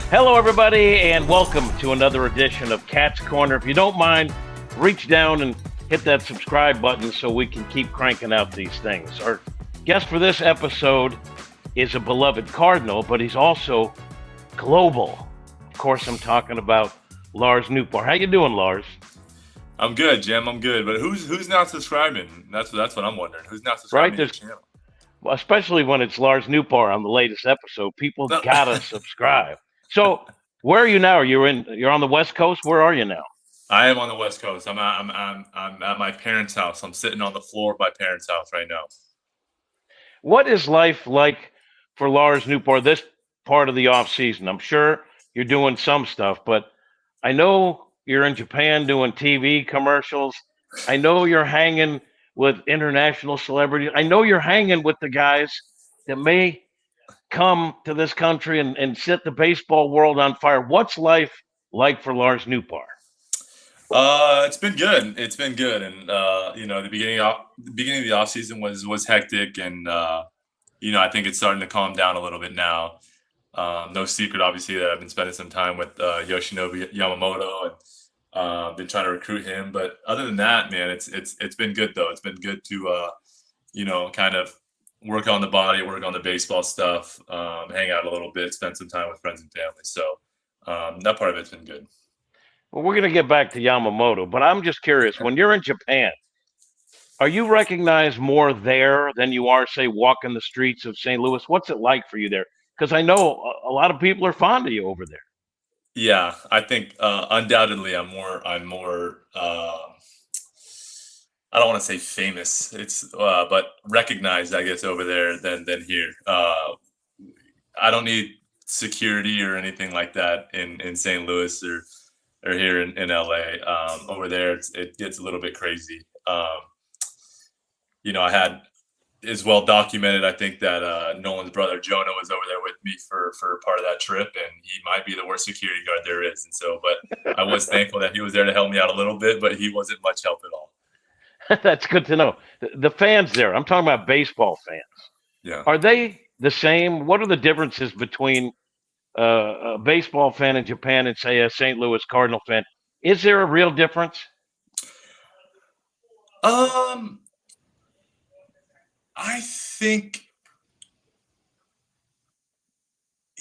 Hello, everybody, and welcome to another edition of Cat's Corner. If you don't mind, reach down and hit that subscribe button so we can keep cranking out these things. Our guest for this episode is a beloved Cardinal, but he's also global. Of course, I'm talking about Lars Nootbaar. How you doing, Lars? I'm good, Jim. I'm good. But who's not subscribing? That's what I'm wondering. Who's not Right? subscribing to the channel? Well, especially when it's Lars Nootbaar on the latest episode, people gotta subscribe. So, where are you now? You're on the West Coast. Where are you now? I am on the West Coast. I'm at my parents' house. I'm sitting on the floor of my parents' house right now. What is life like for Lars Nootbaar this part of the off season? I'm sure you're doing some stuff, but I know you're in Japan doing TV commercials. I know you're hanging with international celebrities. I know you're hanging with the guys that may come to this country and set the baseball world on fire. What's life like for Lars Nootbaar? It's been good. It's been good, and the beginning of the off season was hectic, and I think it's starting to calm down a little bit now. No secret, obviously, that I've been spending some time with Yoshinobu Yamamoto and been trying to recruit him. But other than that, man, it's been good though. It's been good to kind of work on the body, work on the baseball stuff, hang out a little bit, spend some time with friends and family. So that part of it's been good. Well, we're going to get back to Yamamoto, but I'm just curious. When you're in Japan, are you recognized more there than you are, say, walking the streets of St. Louis? What's it like for you there? Because I know a lot of people are fond of you over there. Yeah, I think undoubtedly I'm more. I don't want to say famous. It's but recognized, I guess, over there than here. I don't need security or anything like that in St. Louis or here in LA. Over there, it gets a little bit crazy. I had is well documented. I think that Nolan's brother Jonah was over there with me for part of that trip, and he might be the worst security guard there is. And so, but I was thankful that he was there to help me out a little bit, but he wasn't much help at all. That's good to know. The fans there, I'm talking about baseball fans. Yeah. Are they the same? What are the differences between a baseball fan in Japan and, say, a St. Louis Cardinal fan? Is there a real difference? I think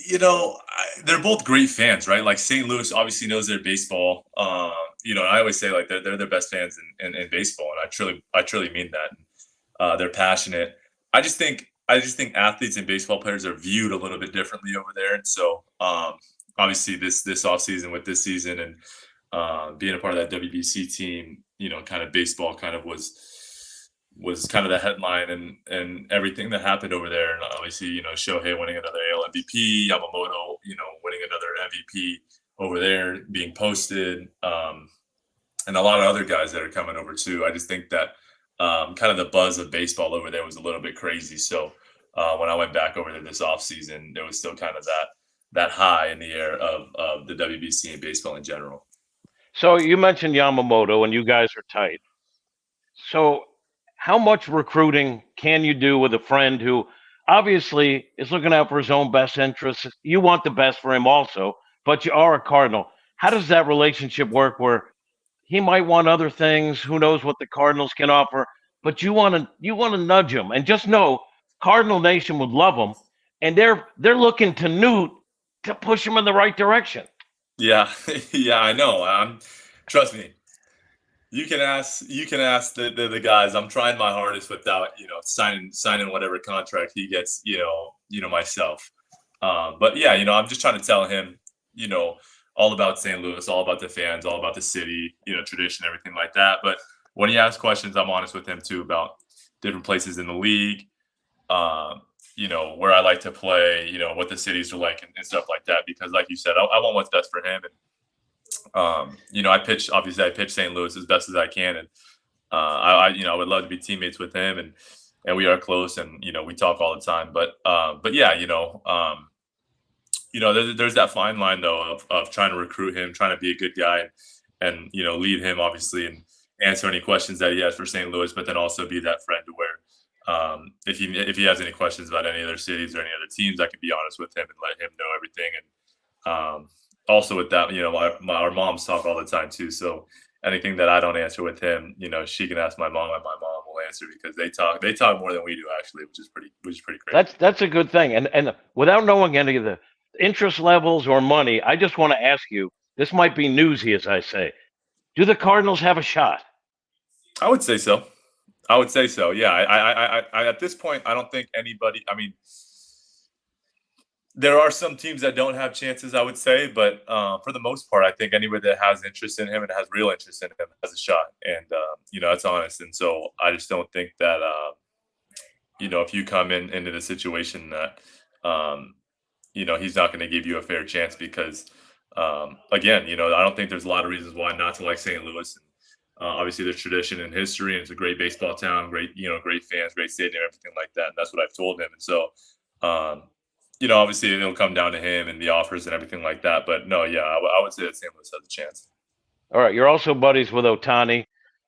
they're both great fans, right? Like St. Louis obviously knows their baseball. I always say like they're their best fans in baseball, and I truly mean that. They're passionate. I just think athletes and baseball players are viewed a little bit differently over there, and so obviously this off season with this season and being a part of that WBC team, kind of baseball kind of was kind of the headline and everything that happened over there. And obviously, Shohei winning another AL MVP, Yamamoto, winning another MVP over there, being posted, and a lot of other guys that are coming over too. I just think that kind of the buzz of baseball over there was a little bit crazy. So when I went back over there this offseason, there was still kind of that high in the air of the WBC and baseball in general. So you mentioned Yamamoto, and you guys are tight. So how much recruiting can you do with a friend who obviously is looking out for his own best interests? You want the best for him also, but you are a Cardinal. How does that relationship work where he might want other things? Who knows what the Cardinals can offer? But you want to nudge him, and just know Cardinal Nation would love him, and they're looking to Newt to push him in the right direction. Yeah, yeah, I know. Trust me. You can ask the guys. I'm trying my hardest without signing whatever contract he gets. Myself. But yeah, I'm just trying to tell him, all about St. Louis, all about the fans, all about the city, tradition, everything like that. But when he asks questions, I'm honest with him too about different places in the league, where I like to play, what the cities are like and stuff like that. Because like you said, I want what's best for him. And I pitch St. Louis as best as I can. And I would love to be teammates with him and we are close and, we talk all the time, but yeah, there's that fine line though of trying to recruit him, trying to be a good guy and lead him obviously and answer any questions that he has for St. Louis, but then also be that friend to where if he has any questions about any other cities or any other teams, I can be honest with him and let him know everything. And Um, Also with that, our moms talk all the time too. So anything that I don't answer with him, she can ask my mom, and my mom will answer because they talk more than we do actually, which is pretty crazy. That's a good thing. And without knowing any of the interest levels or money, I just want to ask you. This might be newsy, as I say. Do the Cardinals have a shot? I would say so. I would say so. Yeah. At this point, I don't think anybody. I mean, there are some teams that don't have chances, I would say, but for the most part, I think anybody that has interest in him and has real interest in him has a shot, and that's honest. And so I just don't think that if you come into the situation that he's not going to give you a fair chance because again, I don't think there's a lot of reasons why not to like St. Louis. And, obviously, there's tradition and history, and it's a great baseball town, great fans, great stadium, everything like that. And that's what I've told him. And so. Um, Obviously it'll come down to him and the offers and everything like that. But no, yeah, I would say that St. Louis has a chance. All right, you're also buddies with Otani.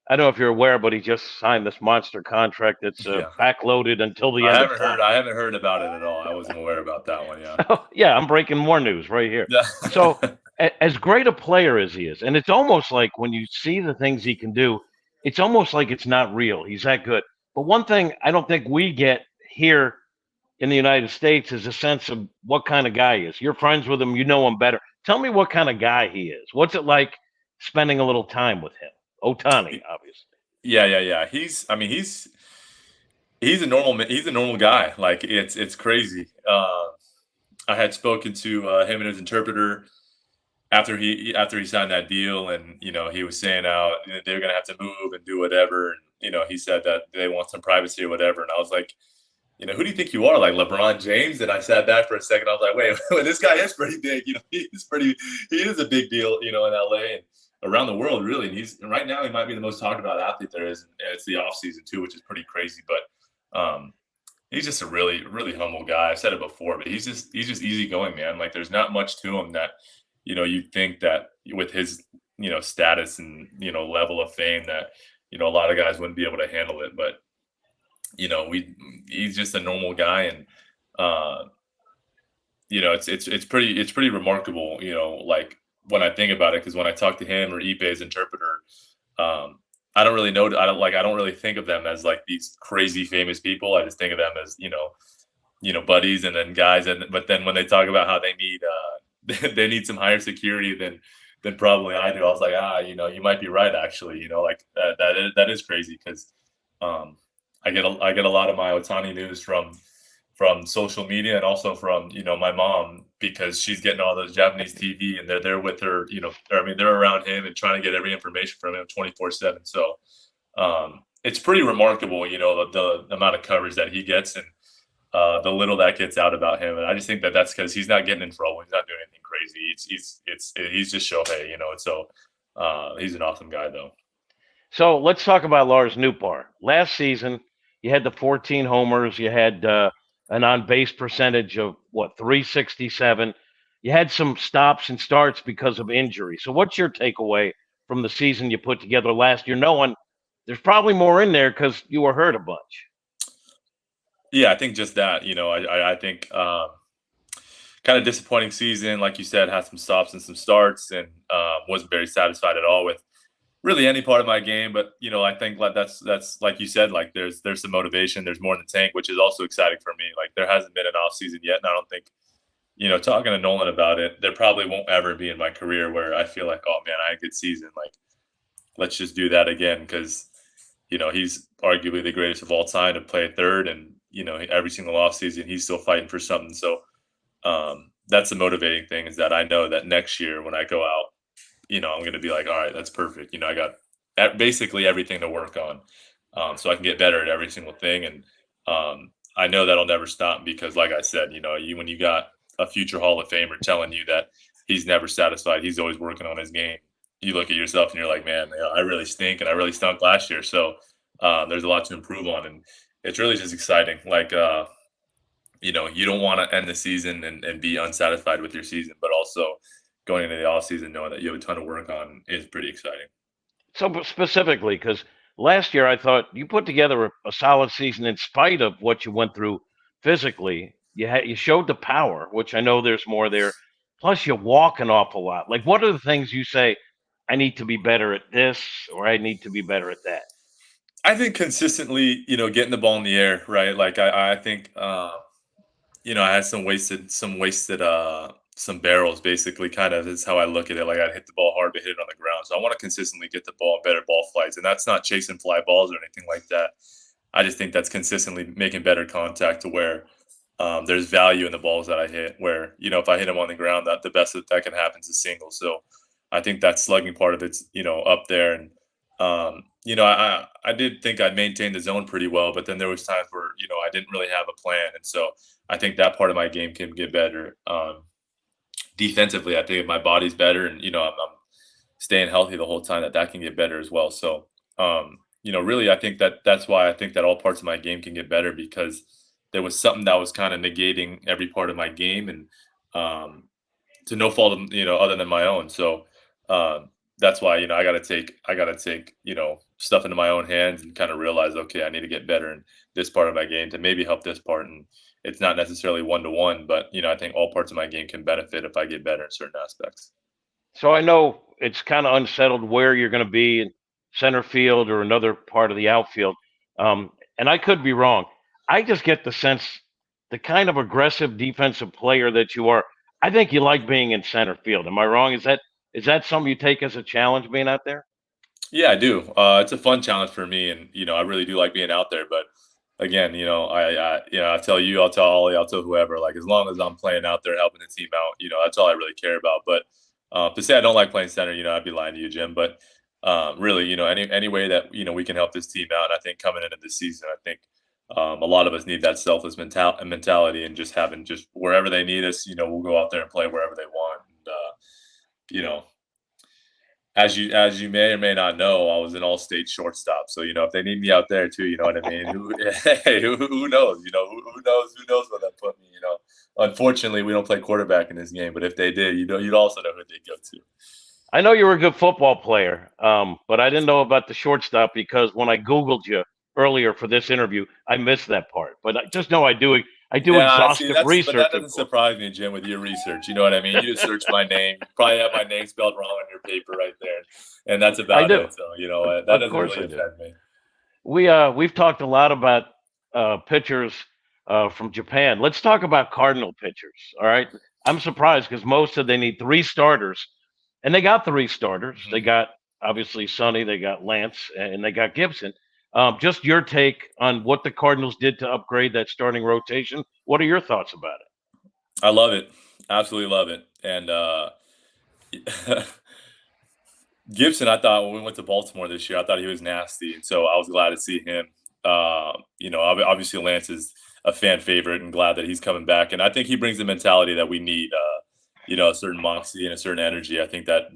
I don't know if you're aware, but he just signed this monster contract that's Yeah, backloaded until the I end of haven't time. heard. I haven't heard about it at all. I wasn't aware about that one. Yeah. Yeah, I'm breaking more news right here. Yeah. So, as great a player as he is, and it's almost like when you see the things he can do, it's almost like it's not real. He's that good. But one thing I don't think we get here in the United States is a sense of what kind of guy he is. You're friends with him, you know him better. Tell me what kind of guy he is. What's it like spending a little time with him? Otani, obviously. Yeah, yeah, yeah. I mean, he's a normal guy. Like it's crazy. I had spoken to him and his interpreter after he signed that deal, and he was saying how they're gonna have to move and do whatever. And he said that they want some privacy or whatever. And I was like, who do you think you are, like LeBron James? And I sat back for a second. I was like, wait, this guy is pretty big. He is a big deal, in LA and around the world, really. And he's right now he might be the most talked about athlete there is. And it's the off season too, which is pretty crazy. But he's just a really, really humble guy. I've said it before, but he's just easygoing, man. Like there's not much to him that, you think that with his, status and, level of fame that, a lot of guys wouldn't be able to handle it. But he's just a normal guy, and it's pretty remarkable, like when I think about it, because when I talk to him or Ipe's interpreter, I don't really know. I don't really think of them as like these crazy famous people. I just think of them as buddies and then guys. But then when they talk about how they need they need some higher security than probably I do, I was like, you might be right actually. Like that is crazy because. I get a lot of my Otani news from social media and also from my mom because she's getting all those Japanese TV and they're there with her. I mean they're around him and trying to get every information from him 24/7. So it's pretty remarkable, the amount of coverage that he gets and the little that gets out about him. And I just think that that's because he's not getting in trouble. He's not doing anything crazy. He's just Shohei, And so he's an awesome guy though. So let's talk about Lars Nootbaar. Last season, you had the 14 homers. You had an on-base percentage of, 367. You had some stops and starts because of injury. So what's your takeaway from the season you put together last year, knowing there's probably more in there because you were hurt a bunch? Yeah, I think just that. I think kind of disappointing season, like you said, had some stops and some starts, and wasn't very satisfied at all with really any part of my game. But I think like that's like you said, like there's some motivation, there's more in the tank, which is also exciting for me. Like there hasn't been an off season yet, and I don't think talking to Nolan about it, there probably won't ever be in my career where I feel like, oh man, I had a good season. Like let's just do that again because he's arguably the greatest of all time to play third, and every single off season he's still fighting for something. So that's the motivating thing is that I know that next year when I go out, I'm going to be like, all right, that's perfect. I got basically everything to work on. So I can get better at every single thing. And I know that'll never stop because like I said, when you got a future Hall of Famer telling you that he's never satisfied, he's always working on his game. You look at yourself and you're like, man, I really stink and I really stunk last year. So there's a lot to improve on. And it's really just exciting. Like, you don't want to end the season and be unsatisfied with your season, but also going into the off season knowing that you have a ton of work on is pretty exciting. So specifically, because last year I thought you put together a solid season in spite of what you went through physically. You showed the power, which I know there's more there. Plus, you walk an awful lot. Like, what are the things you say, I need to be better at this or I need to be better at that? I think consistently, getting the ball in the air, right? Like I think, I had some barrels basically kind of is how I look at it. Like I'd hit the ball hard, but hit it on the ground. So I want to consistently get the ball, better ball flights. And that's not chasing fly balls or anything like that. I just think that's consistently making better contact to where there's value in the balls that I hit where, if I hit them on the ground, that the best that can happen is a single. So I think that slugging part of it's, up there. And, I did think I'd maintained the zone pretty well, but then there was times where, I didn't really have a plan. And so I think that part of my game can get better. Defensively, I think if my body's better and, I'm staying healthy the whole time, that can get better as well. So, really, I think that's why I think that all parts of my game can get better because there was something that was kind of negating every part of my game and to no fault of, other than my own. So, that's why, I got to take, stuff into my own hands and kind of realize, okay, I need to get better in this part of my game to maybe help this part. And it's not necessarily one to one, but, I think all parts of my game can benefit if I get better in certain aspects. So I know it's kind of unsettled where you're going to be in center field or another part of the outfield. And I could be wrong. I just get the sense the kind of aggressive defensive player that you are, I think you like being in center field. Am I wrong? Is that something you take as a challenge being out there? Yeah, I do. It's a fun challenge for me, and I really do like being out there. But again, I tell you, I'll tell Ollie, I'll tell whoever. Like as long as I'm playing out there, helping the team out, that's all I really care about. But to say I don't like playing center, I'd be lying to you, Jim. But really, any way that we can help this team out. And I think coming into this season, I think a lot of us need that selfless mentality, and just having just wherever they need us, we'll go out there and play wherever they want. And you know, as you may or may not know, I was an all-state shortstop. So if they need me out there too, you know what I mean. Hey, who knows? Who knows where that put me. Unfortunately, we don't play quarterback in this game. But if they did, you'd also know who they'd go to. I know you were a good football player, but I didn't know about the shortstop because when I Googled you earlier for this interview, I missed that part. But I just know I do Yeah, see, exhaustive but research, that of doesn't course. surprise me, Jim, with your research. You know what I mean? You just search my name. You probably have my name spelled wrong on your paper right there, and that's I about do. it. So what? That Of doesn't course really I do. offend me. We've talked a lot about pitchers from Japan. Let's talk about Cardinal pitchers. All right, I'm surprised because most said they need three starters, and they got three starters. They Mhm. got obviously Sonny, they got Lance, and they got Gibson. Just your take on what the Cardinals did to upgrade that starting rotation. What are your thoughts about it? I love it, absolutely love it. And Gibson, I thought when we went to Baltimore this year, I thought he was nasty, and so I was glad to see him. Obviously Lance is a fan favorite, and glad that he's coming back. And I think he brings the mentality that we need. A certain moxie and a certain energy. I think that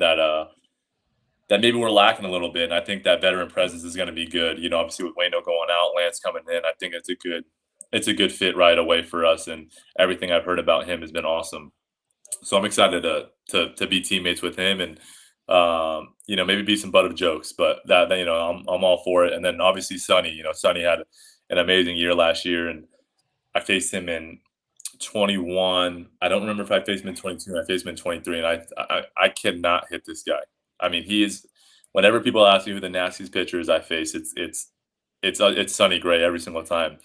maybe we're lacking a little bit. And I think that veteran presence is going to be good. Obviously with Wayno going out, Lance coming in, I think it's a good fit right away for us. And everything I've heard about him has been awesome. So I'm excited to be teammates with him and maybe be some butt of jokes, but I'm all for it. And then obviously Sonny, Sonny had an amazing year last year, and I faced him in 21. I don't remember if I faced him in 22. I faced him in 23, and I cannot hit this guy. I mean, he is. Whenever people ask me who the nastiest pitcher is I face, it's Sonny Gray every single time.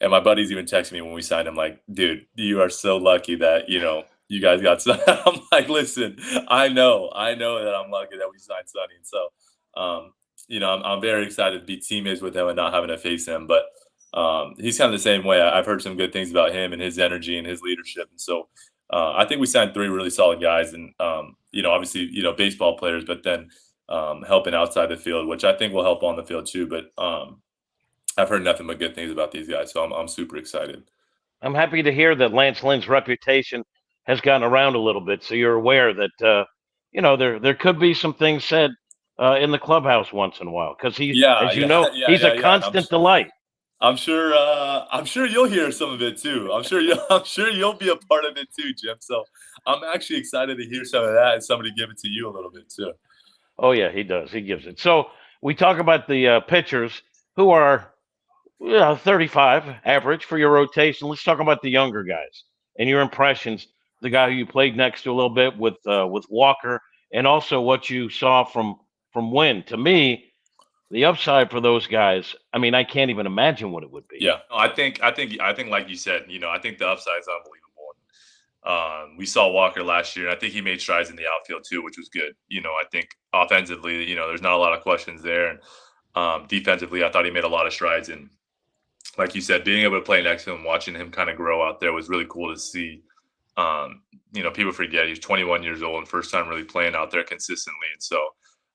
And my buddies even text me when we signed him, like, dude, you are so lucky that, you guys got Sonny. I'm like, listen, I know that I'm lucky that we signed Sonny. And so, I'm very excited to be teammates with him and not having to face him. But he's kind of the same way. I've heard some good things about him and his energy and his leadership. And so I think we signed three really solid guys and, obviously, baseball players, but then helping outside the field, which I think will help on the field too. But I've heard nothing but good things about these guys, so I'm super excited. I'm happy to hear that Lance Lynn's reputation has gotten around a little bit, so you're aware that there could be some things said in the clubhouse once in a while because Yeah, as you yeah, know, yeah, he's a yeah, yeah. And constant delight. I'm sure you'll hear some of it too. I'm sure you'll be a part of it too, Jim. So I'm actually excited to hear some of that and somebody give it to you a little bit too. Oh yeah, he does. He gives it. So we talk about the pitchers who are 35 average for your rotation. Let's talk about the younger guys and your impressions. the guy who you played next to a little bit with Walker, and also what you saw from Wynn. To me, the upside for those guys, I mean, I can't even imagine what it would be. Yeah, no, I think, like you said, I think the upside is unbelievable. We saw Walker last year, and I think he made strides in the outfield too, which was good. I think offensively, there's not a lot of questions there, and defensively, I thought he made a lot of strides. And like you said, being able to play next to him, watching him kind of grow out there was really cool to see. People forget he's 21 years old and first time really playing out there consistently, and so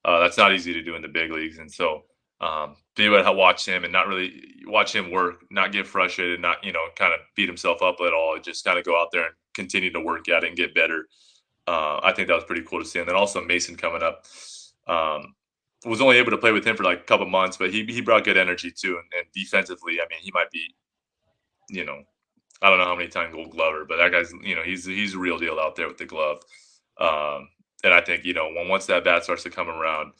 that's not easy to do in the big leagues. And so be able to watch him and not really watch him work, not get frustrated, not kind of beat himself up at all, just kind of go out there and continue to work at it and get better. I think that was pretty cool to see. And then also Mason coming up. Was only able to play with him for like a couple months, but he brought good energy too. And defensively, I mean, he might be, you know, I don't know how many times Gold Glover, but that guy's, he's a real deal out there with the glove. And I think, once that bat starts to come around,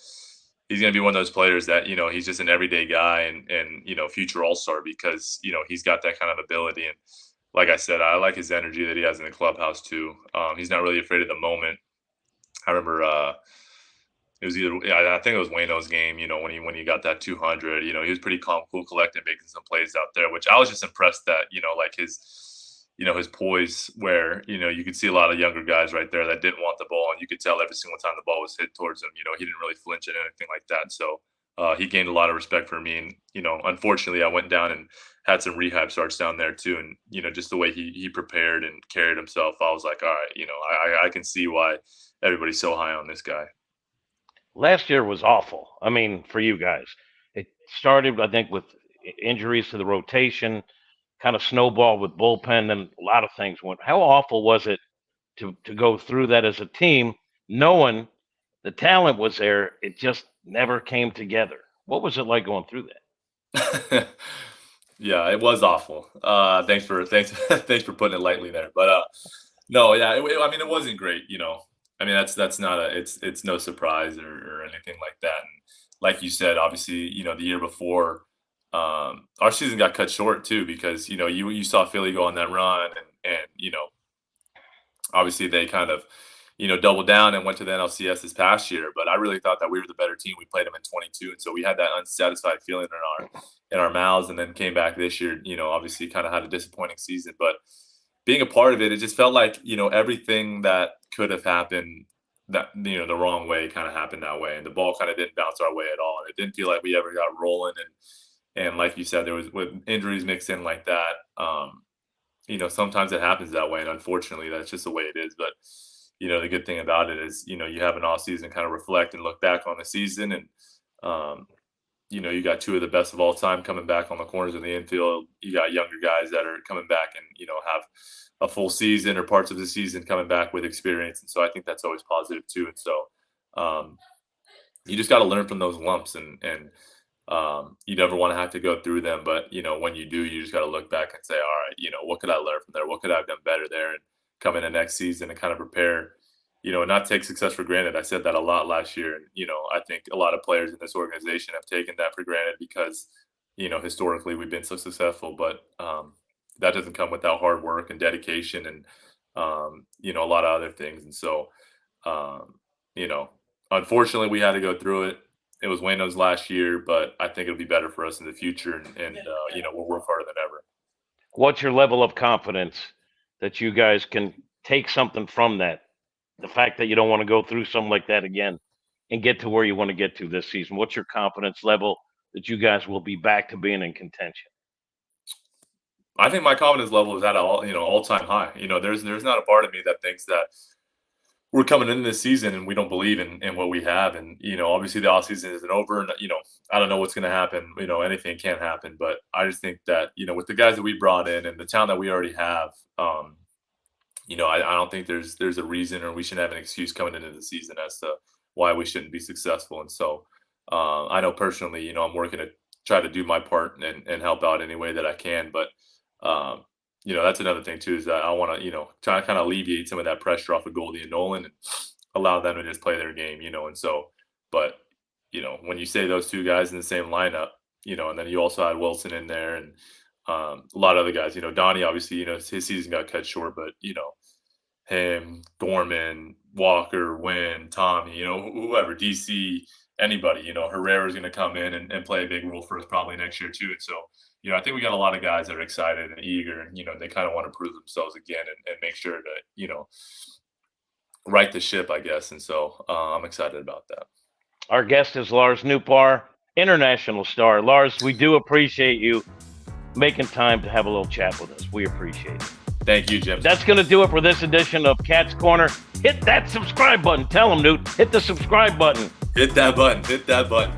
he's going to be one of those players that, he's just an everyday guy and future all-star because, he's got that kind of ability. And like I said, I like his energy that he has in the clubhouse too. He's not really afraid of the moment. I remember, it was I think it was Wayno's game, when he got that 200, he was pretty calm, cool, collected, making some plays out there, which I was just impressed that, like his poise where, you could see a lot of younger guys right there that didn't want the ball. And you could tell every single time the ball was hit towards him, he didn't really flinch at anything like that. So he gained a lot of respect for me. And, unfortunately I went down and had some rehab starts down there too. And, just the way he prepared and carried himself, I was like, all right, I can see why everybody's so high on this guy. Last year was awful. I mean, for you guys, it started, I think, with injuries to the rotation, kind of snowballed with bullpen, and a lot of things went. How awful was it to go through that as a team, knowing the talent was there, it just never came together? What was it like going through that? Yeah, it was awful. Thanks for putting it lightly there. But no, yeah, I mean, it wasn't great. I mean, that's not it's no surprise or anything like that. And like you said, obviously, the year before, our season got cut short too because you saw Philly go on that run and obviously they kind of doubled down and went to the NLCS this past year. But I really thought that we were the better team. We played them in 22, and so we had that unsatisfied feeling in our mouths. And then came back this year. Obviously, kind of had a disappointing season, but being a part of it, it just felt like everything that could have happened that the wrong way kind of happened that way, and the ball kind of didn't bounce our way at all, and it didn't feel like we ever got rolling. And like you said, there was with injuries mixed in like that. Sometimes it happens that way, and unfortunately, that's just the way it is. But the good thing about it is you have an off season, kind of reflect and look back on the season, and you got two of the best of all time coming back on the corners of the infield. You got younger guys that are coming back and have a full season or parts of the season coming back with experience, and so I think that's always positive too. And so you just got to learn from those lumps, and you never want to have to go through them. But when you do, you just got to look back and say, all right, what could I learn from there? What could I have done better there? And come into next season and kind of prepare. And not take success for granted. I said that a lot last year. And, I think a lot of players in this organization have taken that for granted because, historically we've been so successful, but that doesn't come without hard work and dedication and, a lot of other things. And so, unfortunately we had to go through it. It was Wayno's last year, but I think it'll be better for us in the future. And we'll work harder than ever. What's your level of confidence that you guys can take something from that? The fact that you don't want to go through something like that again and get to where you want to get to this season. What's your confidence level that you guys will be back to being in contention? I think my confidence level is at all time high. There's not a part of me that thinks that we're coming into this season and we don't believe in what we have. And obviously the offseason isn't over, and I don't know what's going to happen. Anything can happen, but I just think that with the guys that we brought in and the talent that we already have, I don't think there's a reason or we should have an excuse coming into the season as to why we shouldn't be successful. And so I know personally, I'm working to try to do my part and help out any way that I can. But, that's another thing too, is that I want to, try to kind of alleviate some of that pressure off of Goldie and Nolan and allow them to just play their game, and so, but, when you say those two guys in the same lineup, and then you also had Wilson in there and, a lot of other guys, Donnie, obviously, his season got cut short, but, him, Gorman, Walker, Wynn, Tommy, whoever, DC, anybody, Herrera's going to come in and play a big role for us probably next year too. And so, I think we got a lot of guys that are excited and eager, and they kind of want to prove themselves again and make sure to, right the ship, I guess. And so I'm excited about that. Our guest is Lars Nootbaar, international star. Lars, we do appreciate you making time to have a little chat with us. We appreciate it. Thank you, Jim. That's going to do it for this edition of Cat's Corner. Hit that subscribe button. Tell them, Newt. Hit the subscribe button. Hit that button. Hit that button.